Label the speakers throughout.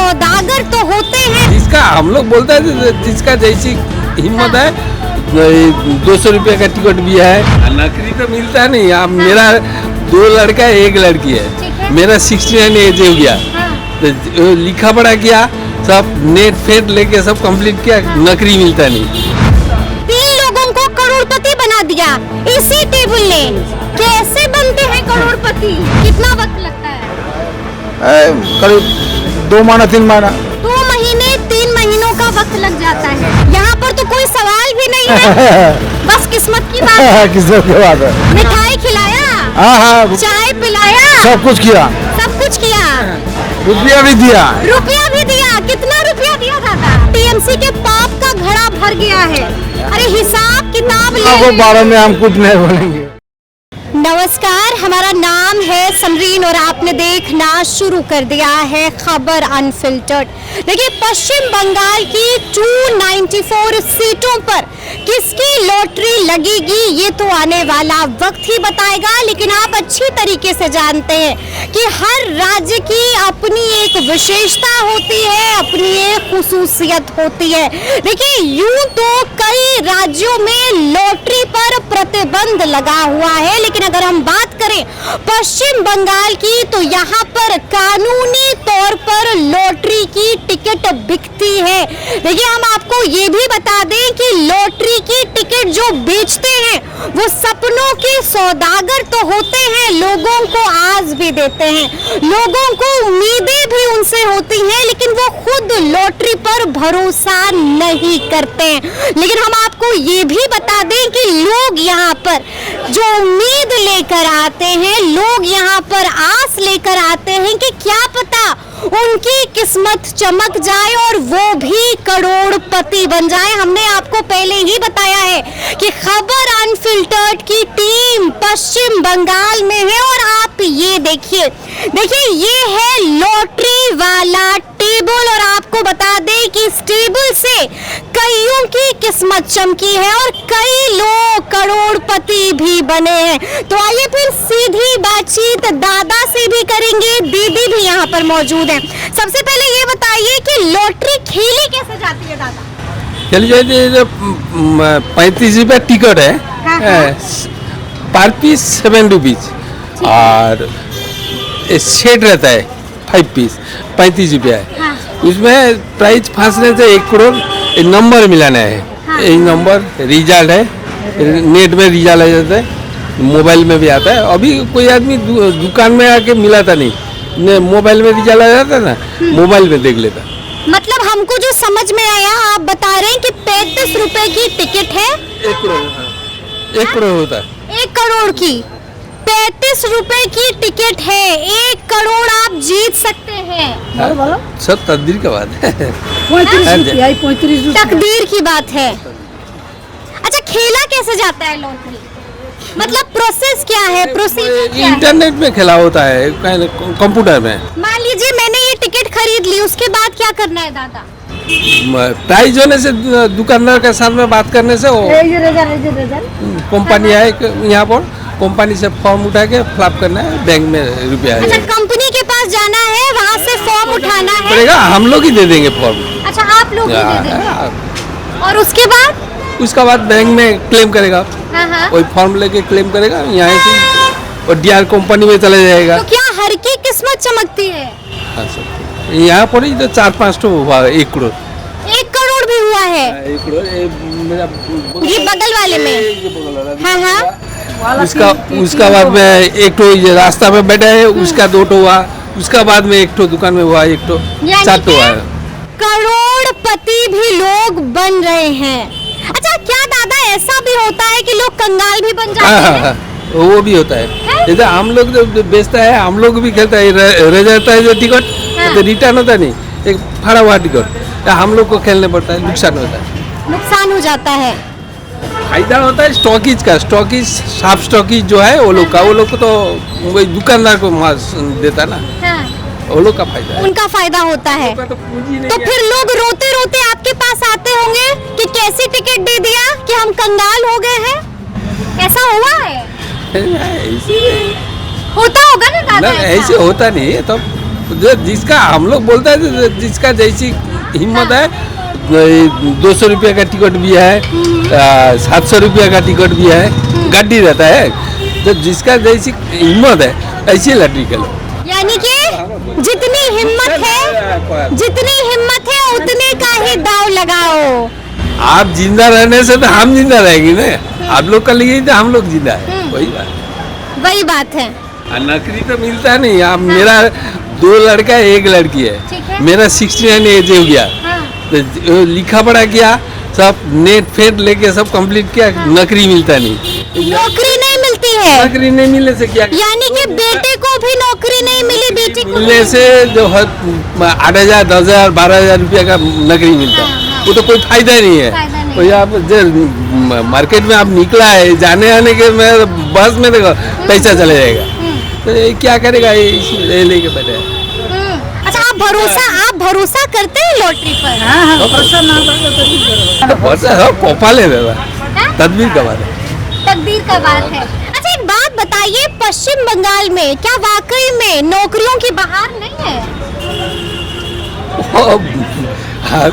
Speaker 1: सौदागर तो होते हैं।
Speaker 2: जिसका हम लोग बोलते हैं जिसका जैसी हिम्मत है, 200 रुपये का टिकट भी है। नौकरी तो मिलता नहीं। अब मेरा 2 लड़का है 1 लड़की है, मेरा 69 एज हो गया, तो लिखा पढ़ा किया, सब नेट फेट लेके सब कंप्लीट किया, नौकरी मिलता नहीं।
Speaker 1: 3 लोगों को करोड़पति बना दिया इसी टेबल ने। कैसे बनते हैं करोड़पति? कितना वक्त लगता है?
Speaker 3: करीब 2 महीना 3 महीना।
Speaker 1: 2 महीने 3 महीनों का वक्त लग जाता है। यहाँ पर तो कोई सवाल भी नहीं है, बस किस्मत की बात है।
Speaker 3: किस्मत की बात है।
Speaker 1: मिठाई खिलाया,
Speaker 3: हाँ,
Speaker 1: चाय पिलाया,
Speaker 3: सब कुछ किया,
Speaker 1: सब कुछ किया,
Speaker 3: रुपया भी दिया।
Speaker 1: रुपया भी दिया। कितना रुपया दिया दादा? टीएमसी के पाप का घड़ा भर गया है। अरे हिसाब किताब ले।
Speaker 3: बारे में हम कुछ नहीं बोलेंगे।
Speaker 1: नमस्कार, हमारा नाम है समरीन और आपने देखना शुरू कर दिया है खबर अनफिल्टर्ड। देखिए, पश्चिम बंगाल की 294 सीटों पर किसकी लॉटरी लगेगी ये तो आने वाला वक्त ही बताएगा। लेकिन आप अच्छी तरीके से जानते हैं कि हर राज्य की अपनी एक विशेषता होती है, अपनी एक खुसूसियत होती है। देखिए, यूं तो कई राज्यों में लॉटरी पर प्रतिबंध लगा हुआ है, लेकिन अगर हम बात करें पश्चिम बंगाल की तो यहाँ पर कानूनी तौर पर लॉटरी की टिकट बिकती है। देखिए, हम आपको ये भी बता दें कि लॉटरी की टिकट जो बेचते हैं वो सपनों के सौदागर तो होते हैं, लोगों को आस भी देते हैं, लोगों को उम्मीदें भी उनसे होती हैं, लेकिन वो खुद लॉटरी पर भरोसा नहीं करते हैं। लेकिन हम आपको ये भी बता दें कि लोग यहाँ पर जो उम्मीद लेकर आते हैं, लोग यहाँ पर आस लेकर आते हैं कि क्या पता उनकी किस्मत चमक जाए और वो भी करोड़पति बन जाए। हमने आपको पहले ही बताया है कि खबर अनफिल्टर्ड की टीम पश्चिम बंगाल में है और आप ये देखिए, ये है लॉटरी वाला टेबल और आपको बता दें कि इस टेबल से कईयों की किस्मत चमकी है और कई लोग करोड़पति भी बने हैं। तो आइए फिर सीधी बातचीत दादा से भी करेंगे, दीदी भी यहाँ पर मौजूद है। सबसे पहले ये बताइए कि लॉटरी खेली कैसे जाती है दादा?
Speaker 2: चलिए जाइए, 35 रुपये टिकट है, पर पीस 7 रुपीज, और सेट रहता है 5 पीस, 35 रुपया है। उसमें प्राइस फांसने से 1 करोड़ नंबर मिलाना है। एक नंबर रिजल्ट है, नेट में रिजल्ट आ जाता है, मोबाइल में भी आता है। अभी कोई आदमी दुकान में आके मिलाता नहीं, मोबाइल में रिजल्ट आ जाता है ना, मोबाइल में देख लेता।
Speaker 1: मतलब हमको जो समझ में आया, आप बता रहे हैं कि 35 रुपए की टिकट है,
Speaker 2: 1 करोड़, 1 करोड़ होता है।
Speaker 1: 1 करोड़ की 35 रुपए की टिकट है, 1 करोड़ आप जीत सकते हैं।
Speaker 2: सब तकदीर की बात है।
Speaker 1: 35 तकदीर की बात है। अच्छा, खेला कैसे जाता है लॉटरी? मतलब प्रोसेस क्या है, प्रोसीजर क्या है?
Speaker 2: इंटरनेट में खेला होता है, कंप्यूटर में।
Speaker 1: मान लीजिए मैंने ये टिकट खरीद ली, उसके बाद क्या करना है दादा?
Speaker 2: प्राइज होने से दुकानदार के साथ में बात करने से वो कंपनी है यहाँ पर, कंपनी से फॉर्म उठा के फिलअप करना है, बैंक में रुपया है।
Speaker 1: अच्छा, कंपनी के पास जाना है, वहाँ से फॉर्म उठाना है
Speaker 2: पड़ेगा, हम लोग ही दे देंगे फॉर्म।
Speaker 1: अच्छा, आप लोग ही दे देंगे। और उसके बाद
Speaker 2: बैंक में क्लेम करेगा, वही फॉर्म लेके क्लेम करेगा यहाँ से, और डीआर कंपनी में चला जाएगा।
Speaker 1: तो क्या हर की किस्मत चमकती है?
Speaker 2: हाँ, सब यहाँ पर ही तो 4-5 तो हुआ, 1 करोड़।
Speaker 1: 1 करोड़ भी हुआ है?
Speaker 2: 1 करोड़ मेरा
Speaker 1: ये बगल वाले में। हाँ।
Speaker 2: उसका बाद में 1 तो रास्ता में बैठा है, उसका 2 तो हुआ, उसका बाद में 1 तो दुकान में हुआ, 1 तो 4 तो हुआ।
Speaker 1: करोड़पति भी लोग बन रहे हैं। अच्छा, क्या दादा ऐसा भी होता है कि लोग कंगाल भी बन जाते हैं?
Speaker 2: वो भी होता है। जैसे हम लोग जो बेचता है, हम लोग भी खेलता है, रह जाता है जो टिकट, तो रिटर्न होता नहीं, एक फड़ा हुआ टिकट हम लोग को खेलने पड़ता है, नुकसान होता है।
Speaker 1: नुकसान हो जाता है।
Speaker 2: फायदा होता है स्टॉकीज का, स्टॉकीज साफ स्टॉकीज जो है वो लोग का, वो लोग को तो वही दुकानदार को देता ना, वो लोग का फायदा है,
Speaker 1: उनका फायदा होता है। तो फिर लोग रोते रोते आपके पास आते होंगे कि कैसी टिकट दे दिया कि हम कंगाल हो गए हैं, ऐसा हुआ है?
Speaker 2: ऐसे
Speaker 1: होता होगा ना दादा?
Speaker 2: ऐसे होता नहीं है, तो जिसका हम लोग बोलते हैं जिसका जैसी हिम्मत है, 200 रुपये का टिकट भी है, 700 रुपये का टिकट भी है, गड्डी रहता है। तो जिसका जैसी हिम्मत है ऐसी लॉटरी खेलो।
Speaker 1: यानी कि जितनी हिम्मत है उतने का ही दाव लगाओ।
Speaker 2: आप जिंदा रहने से तो हम जिंदा रहेंगे ना, आप लोग का लिए तो हम लोग जिंदा है, वही बात
Speaker 1: है।
Speaker 2: नौकरी तो मिलता नहीं। आप मेरा 2 लड़का 1 लड़की
Speaker 1: ठीक
Speaker 2: है,
Speaker 1: है।
Speaker 2: मेरा 69 एज हो गया, तो लिखा पढ़ा किया, सब नेट फेट लेके सब कंप्लीट किया, नौकरी मिलता नहीं।
Speaker 1: नौकरी नहीं मिलती है,
Speaker 2: नौकरी नहीं मिलने से क्या,
Speaker 1: यानी कि बेटे को भी नौकरी नहीं मिली, बेटी को
Speaker 2: मिलने से जो 8,000 10,000 12,000 रुपया का नौकरी मिलता है, वो तो कोई फायदा नहीं है। तो आप जो मार्केट में आप निकला है, जाने आने के में बस में देखो पैसा चले जाएगा, तो ये क्या करेगा, ये लेके बैठे हैं।
Speaker 1: अच्छा, आप भरोसा करते हैं लॉटरी पर?
Speaker 2: भरोसा सब कोपाले दादा, तदबीर का बात है।
Speaker 1: तकदीर का बात है। अच्छा, एक बात बताइए, पश्चिम बंगाल में क्या वाकई में नौकरियों की बहार नहीं है?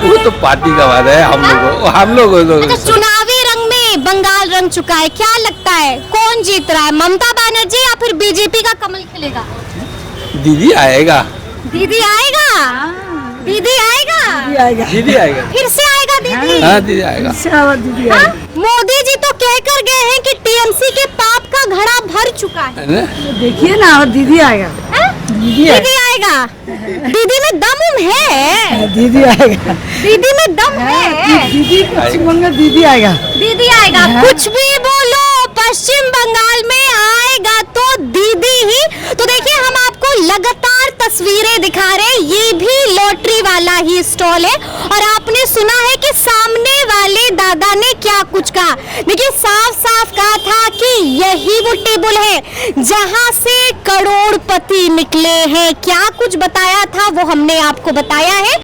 Speaker 2: वो तो पार्टी का बात है, हम लोग
Speaker 1: अच्छा, चुनावी रंग में बंगाल रंग चुका है, क्या लगता है कौन जीत रहा है, ममता बनर्जी या फिर बीजेपी का कमल खिलेगा?
Speaker 2: दीदी आएगा,
Speaker 1: दीदी आएगा, दीदी आएगा,
Speaker 2: दीदी आएगा,
Speaker 1: फिर से आएगा दीदी।
Speaker 2: हाँ दीदी आएगा।
Speaker 1: हाँ? मोदी जी तो कह कर गए हैं कि टीएमसी के पाप का घड़ा भर चुका है।
Speaker 3: देखिए ना, और दीदी आएगा,
Speaker 1: दीदी आएगा, दीदी में दम है,
Speaker 3: दीदी आएगा,
Speaker 1: दीदी में दम है,
Speaker 3: दीदी पश्चिम बंगाल दीदी आएगा,
Speaker 1: दीदी आएगा। कुछ भी बोलो, पश्चिम बंगाल में आएगा तो दीदी ही। तो देखिए, हम आपको लगातार तस्वीरें दिखा रहे हैं, ये भी लॉटरी वाला ही स्टॉल है, और आपने सुना है कि सामने वाले दादा ने क्या कुछ कहा। देखिए, साफ साफ कहा था कि यही वो टेबल है जहां से करोड़पति निकले हैं। क्या कुछ बताया था वो हमने आपको बताया है।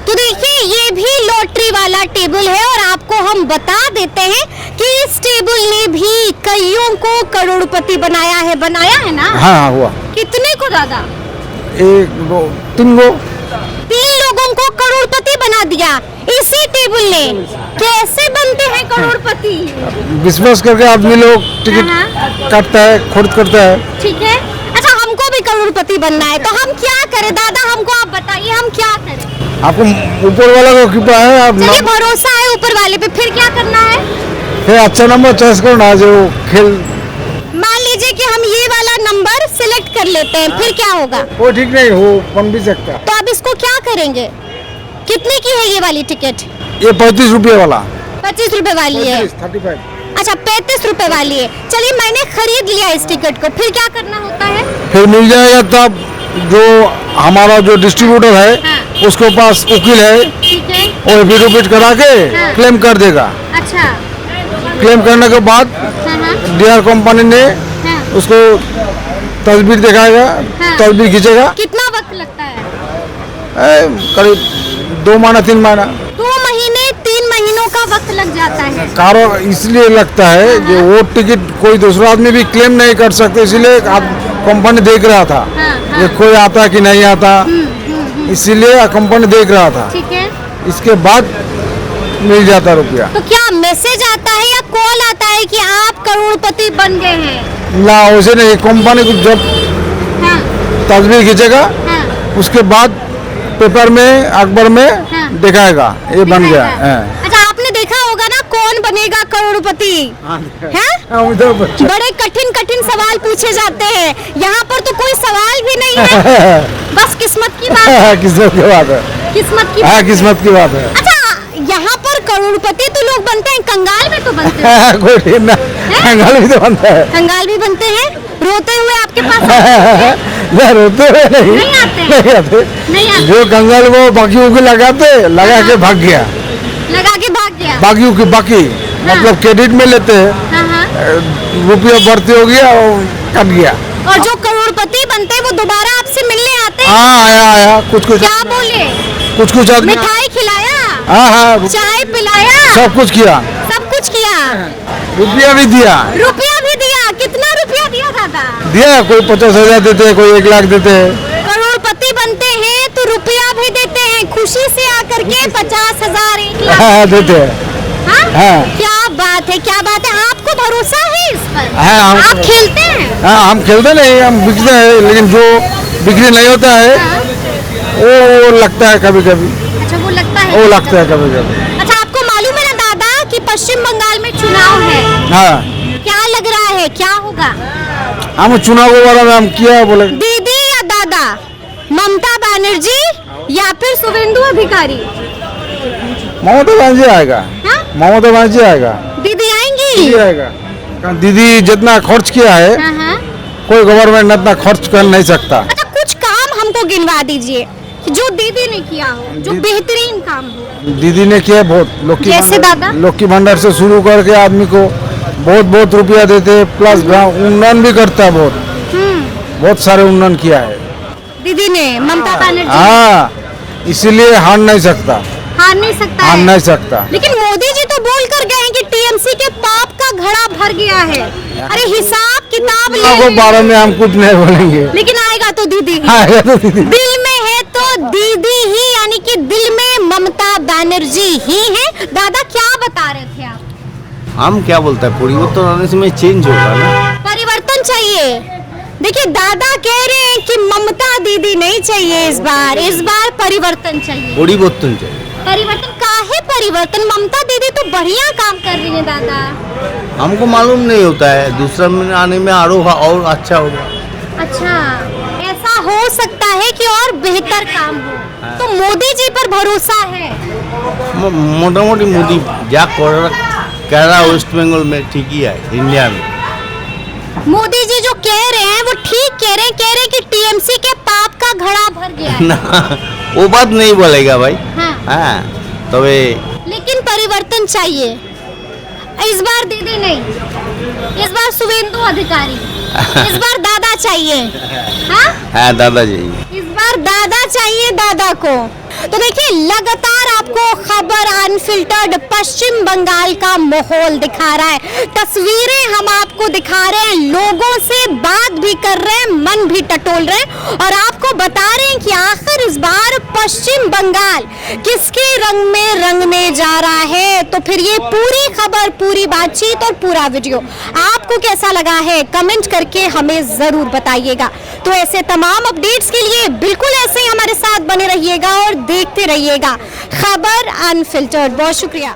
Speaker 1: तो देखिए, ये भी लॉटरी वाला टेबल है, और आपको हम बता देते हैं कि इस टेबल ने भी कईयों को करोड़पति बनाया है ना?
Speaker 3: हाँ हुआ।
Speaker 1: कितने को दादा?
Speaker 3: 1 2 3 गो,
Speaker 1: 3 लोगों को करोड़पति बना दिया इसी टेबल ने। कैसे बनते हैं करोड़पति?
Speaker 3: विश्वास करके आदमी लोग टिकट काटता है, खर्च करता है।
Speaker 1: ठीक है। अच्छा, हमको भी करोड़पति बनना है, तो हम क्या करें दादा? हमको आप बताइए, हम क्या करें?
Speaker 3: आपको ऊपर वाला का कृपा है, आप
Speaker 1: चलिए, भरोसा है ऊपर वाले पे, फिर क्या करना है?
Speaker 3: फिर अच्छा नंबर चॉइस करो ना, जो खेल।
Speaker 1: मान लीजिए कि हम ये वाला नंबर सिलेक्ट कर लेते हैं, फिर क्या होगा?
Speaker 3: वो ठीक नहीं हो, बन भी सकता।
Speaker 1: तो अब इसको क्या करेंगे? कितने की है ये वाली टिकट?
Speaker 3: ये 35 रुपये वाला,
Speaker 1: 25 रुपए वाली है।
Speaker 3: 35।
Speaker 1: अच्छा, 35 रुपए वाली है। चलिए, मैंने खरीद लिया इस टिकट को, फिर क्या करना होता है?
Speaker 3: फिर मिल जाएगा, तब जो हमारा जो डिस्ट्रीब्यूटर है उसके पास वकील है,
Speaker 1: ठीक है।
Speaker 3: और एफिडेविट करा के क्लेम कर देगा।
Speaker 1: अच्छा।
Speaker 3: क्लेम करने के बाद डीआर कंपनी ने उसको तस्वीर दिखाएगा, तस्वीर खींचेगा।
Speaker 1: कितना वक्त लगता है?
Speaker 3: करीब 2 महीना 3 महीना,
Speaker 1: 2 महीने 3 महीनों का वक्त लग जाता है।
Speaker 3: कारण इसलिए लगता है जो वो टिकट कोई दूसरा आदमी भी क्लेम नहीं कर सकते, इसलिए कंपनी देख रहा था ये कोई आता कि नहीं आता, इसीलिए कंपनी देख रहा था।
Speaker 1: ठीक है।
Speaker 3: इसके बाद मिल जाता रुपया।
Speaker 1: तो क्या मैसेज आता है या कॉल आता है कि आप करोड़पति बन गए हैं?
Speaker 3: ना, वैसे नहीं, कंपनी को जब तस्वीर खींचेगा उसके बाद पेपर में, अखबार में दिखाएगा ये बन गया।
Speaker 1: अच्छा, आपने देखा होगा ना, कौन बनेगा करोड़पति है? बड़े कठिन कठिन सवाल पूछे जाते हैं, यहाँ पर तो कोई सवाल भी नहीं है, बस किस्मत की बात है।
Speaker 3: किस्मत की बात है,
Speaker 1: किस्मत की
Speaker 3: हाँ किस्मत की बात है।
Speaker 1: अच्छा, यहाँ पर करोड़पति तो लोग बनते हैं, कंगाल भी तो बनते हैं।
Speaker 3: कोई ना, कंगाल भी तो बनता है।
Speaker 1: कंगाल भी बनते हैं, रोते हुए आपके पास
Speaker 3: ना, रोते हुए नहीं आते। जो कंगाल वो बाकियों को लगा के भाग गया, बाकियों की बाकी मतलब क्रेडिट में लेते हैं, रुपया बढ़ती हो गया और कट गया।
Speaker 1: और जो करोड़पति बनते हैं वो दोबारा आपसे मिलने आते हैं?
Speaker 3: हाँ, आया कुछ
Speaker 1: क्या बोले?
Speaker 3: कुछ आदमी
Speaker 1: मिठाई खिलाया,
Speaker 3: हाँ,
Speaker 1: चाय पिलाया,
Speaker 3: सब कुछ किया, रुपया भी दिया।
Speaker 1: कितना रुपया दिया दादा?
Speaker 3: दिया, कोई 50,000 देते हैं, कोई 1 लाख देते हैं।
Speaker 1: करोड़पति बनते रुपया भी देते हैं खुशी से आकर के 50,000 1 लाख
Speaker 3: हाँ देते हैं।
Speaker 1: हाँ?
Speaker 3: हाँ।
Speaker 1: क्या बात है, क्या बात है। आपको भरोसा है इस पर?
Speaker 3: हाँ, हमको-
Speaker 1: आप खेलते हैं?
Speaker 3: हाँ हम खेलते नहीं, हम बिकते हैं, लेकिन जो बिक्री नहीं होता है
Speaker 1: हाँ।
Speaker 3: वो लगता है कभी कभी,
Speaker 1: अच्छा, वो लगता है।
Speaker 3: वो लगता है कभी कभी।
Speaker 1: अच्छा, आपको मालूम है ना दादा कि पश्चिम बंगाल में चुनाव है,
Speaker 3: हाँ
Speaker 1: क्या लग रहा है, क्या होगा?
Speaker 3: हम चुनाव के बारे में हम किया बोले,
Speaker 1: दीदी या दादा, ममता बनर्जी या फिर शुभेंदु अधिकारी?
Speaker 3: ममता बनर्जी आएगा,
Speaker 1: हाँ?
Speaker 3: ममता बनर्जी आएगा,
Speaker 1: दीदी आएंगी?
Speaker 3: दीदी आएगा। कारण दीदी जितना खर्च किया है
Speaker 1: हाँ, हाँ।
Speaker 3: कोई गवर्नमेंट इतना खर्च कर नहीं सकता।
Speaker 1: अच्छा, कुछ काम हमको गिनवा दीजिए जो दीदी ने किया हो, जो बेहतरीन काम हो।
Speaker 3: दीदी ने किया बहुत,
Speaker 1: जैसे दादा?
Speaker 3: लक्की भंडार से शुरू करके आदमी को बहुत बहुत रुपया देते, प्लस गाँव उन्नयन भी करता है, बहुत सारे उन्नयन किया है।
Speaker 1: दीदी ने, ममता बनर्जी
Speaker 3: हाँ इसीलिए हार नहीं सकता,
Speaker 1: हार नहीं सकता
Speaker 3: हार
Speaker 1: है।
Speaker 3: नहीं सकता।
Speaker 1: लेकिन मोदी जी तो बोल कर गए हैं कि टीएमसी के पाप का घड़ा भर गया है। अरे हिसाब किताब ले
Speaker 3: चुनाव के बारे में हम कुछ नहीं बोलेंगे।
Speaker 1: लेकिन आएगा तो दीदी ही।
Speaker 3: आएगा तो दीदी।
Speaker 1: दिल में है तो दीदी ही, यानी कि दिल में ममता बनर्जी ही है। दादा क्या बता रहे थे आप?
Speaker 4: हम क्या बोलते हैं, परिवर्तन आने से में चेंज होगा ना।
Speaker 1: परिवर्तन चाहिए। देखिए दादा कह रहे हैं कि ममता दीदी नहीं चाहिए, इस बार परिवर्तन चाहिए।
Speaker 4: परिवर्तन चाहिए।
Speaker 1: परिवर्तन काहे परिवर्तन? ममता दीदी तो बढ़िया काम कर रही है दादा।
Speaker 4: हमको मालूम नहीं होता है, दूसरा में आने में और अच्छा होगा।
Speaker 1: अच्छा, ऐसा हो सकता है कि और बेहतर काम हो। तो मोदी जी पर भरोसा है?
Speaker 4: मोटा मोटी मोदी जा कह रहा वेस्ट बंगाल में ठीक ही है, इंडिया में।
Speaker 1: मोदी जी जो कह रहे हैं वो ठीक कह रहे हैं कि टीएमसी के पाप का घड़ा भर गया है।
Speaker 4: ना वो बात नहीं बोलेगा भाई।
Speaker 1: हाँ।
Speaker 4: हाँ तबे
Speaker 1: लेकिन परिवर्तन चाहिए। इस बार दीदी नहीं, इस बार शुभेंदु अधिकारी, इस बार दादा चाहिए। हाँ?
Speaker 4: हाँ दादा जी।
Speaker 1: इस बार दादा चाहिए, दादा को। तो देखिए लगातार आपको खबर अनफिल्टर्ड पश्चिम बंगाल का माहौल दिखा रहा है, तस्वीरें हम आपको दिखा रहे हैं, लोगों से बात भी कर रहे हैं, मन भी टटोल रहे हैं और आपको बता रहे हैं कि आखिर इस बार पश्चिम बंगाल किसके रंग में रंगने जा रहा है। तो फिर ये पूरी खबर, पूरी बातचीत और पूरा वीडियो आपको कैसा लगा है कमेंट करके हमें जरूर बताइएगा। तो ऐसे तमाम अपडेट्स के लिए बिल्कुल ऐसे ही हमारे साथ बने रहिएगा और देखते रहिएगा खबर अनफिल्टर्ड। बहुत शुक्रिया।